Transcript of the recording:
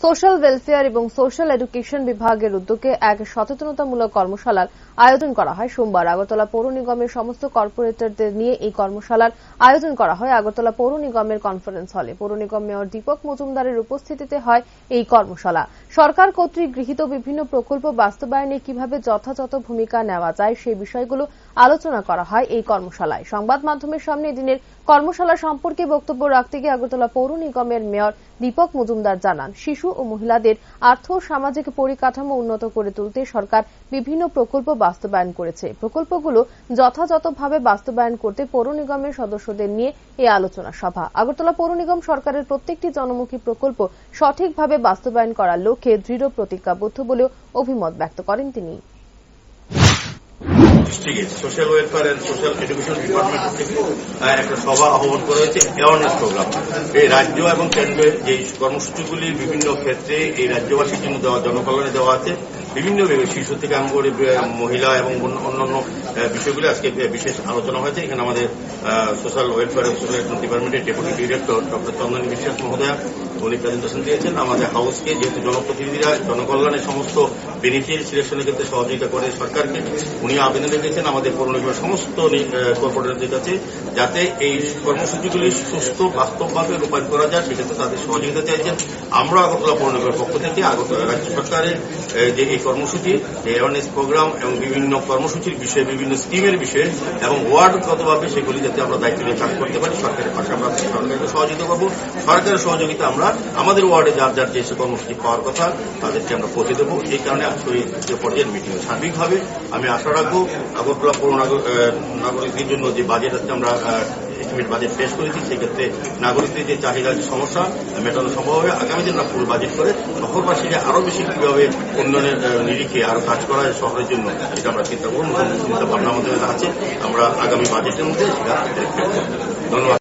Social welfare এবং social education বিভাগের উদ্যোগে এক সচেতনতামূলক কর্মশালার আয়োজন করা হয় সোমবার। আগরতলা পৌর নিগমের সমস্ত কর্পোরেটরদের নিয়ে এই কর্মশালার আয়োজন করা হয় আগরতলা পৌর নিগমের কনফারেন্স হলে। পৌর নিগম মেয়র দীপক মজুমদারের উপস্থিতিতে হয় এই কর্মশালা। সরকার কর্তৃক গৃহীত বিভিন্ন প্রকল্প বাস্তবায়নে কিভাবে যথাযথ ভূমিকা নেওয়া যায় সেই বিষয়গুলো আলোচনা করা হয় এই কর্মশালায়। সংবাদ মাধ্যমের সামনে এদিনের কর্মশালা সম্পর্কে বক্তব্য রাখতে গিয়ে আগরতলা পৌর নিগমের মেয়র দীপক মজুমদার জানান, শিশু ও মহিলাদের আর্থ ও সামাজিক পরিকাঠামো উন্নত করে তুলতে সরকার বিভিন্ন প্রকল্প বাস্তবায়ন করেছে। প্রকল্পগুলো যথাযথভাবে বাস্তবায়ন করতে পৌর নিগমের সদস্যদের নিয়ে এই আলোচনা সভা। আগরতলা পৌর নিগম সরকারের প্রত্যেকটি জনমুখী প্রকল্প সঠিকভাবে বাস্তবায়ন করার লক্ষ্যে দৃঢ় প্রতিজ্ঞাবদ্ধ বলেও অভিমত ব্যক্ত করেন তিনি। Social welfare and social education department থেকে একটা সভা আহ্বান করা হয়েছে, অ্যাওয়ারনেস প্রোগ্রাম। এই রাজ্য এবং কেন্দ্রের যে কর্মসূচিগুলি বিভিন্ন ক্ষেত্রে এই রাজ্যবাসীর জন্য দেওয়া, জনকল্যাণে দেওয়া আছে, বিভিন্ন শিশু থেকে আরম্ভ করে মহিলা এবং অন্যান্য বিষয়গুলি আজকে বিশেষ আলোচনা হয়েছে। এখানে আমাদের সোশ্যাল ওয়েলফেয়ার এবং সোশ্যাল এডুকেশন ডিপার্টমেন্টের ডেপুটি ডিরেক্টর ডক্টর চন্দনী বিশ্বাস মহোদয়া উনি প্রেজেন্টেশন দিয়েছেন। আমাদের হাউসকে যেহেতু জনপ্রতিনিধিরা জনকল্যাণের সমস্ত বেনিফিট সিলেকশনের ক্ষেত্রে সহযোগিতা করে সরকারকে, উনি আবেদন রেখেছেন আমাদের পৌর নিগমের সমস্ত কর্পোরেটরদের কাছে যাতে এই কর্মসূচিগুলি সুস্থ বাস্তবভাবে রূপায়ণ করা যায়, সেক্ষেত্রে তাদের সহযোগিতা চাইছেন। আমরা আগরতলা পৌর নিগমের পক্ষ থেকে আগরতলা রাজ্য সরকারের যে এই কর্মসূচি, অ্যাওয়ারনেস প্রোগ্রাম এবং বিভিন্ন কর্মসূচির বিষয়ে, বিভিন্ন স্কিমের বিষয়ে এবং ওয়ার্ডগতভাবে সেগুলি যাতে আমরা দায়িত্ব নিয়ে কাজ করতে পারি, সরকারের পাশে আমরা সরকারকে সহযোগিতা করব। সরকারের সহযোগিতা আমরা আমাদের ওয়ার্ডে যার যার যে কর্মসূচি পাওয়ার কথা তাদেরকে আমরা পৌঁছে দেবো। এই কারণে আজকে এই পর্যায়ের মিটিং। সার্বিকভাবে আমি আশা রাখবো আগরতলা পৌর নাগরিকদের জন্য যে বাজেট আছে, আমরা এস্টিমেট বাজেট পেশ করেছি, সেক্ষেত্রে নাগরিকদের যে চাহিদা, যে সমস্যা মেটানো সম্ভব হবে। আগামী দিন ফুল বাজেট করে শহরবাসীকে আরো বেশি কিভাবে উন্নয়নের নিরিখে আরো কাজ করা হয় শহরের জন্য, সেটা আমরা চিন্তা করব। চিন্তা ভাবনা আমাদের আছে, আমরা আগামী বাজেটের মধ্যে সেটা ধন্যবাদ।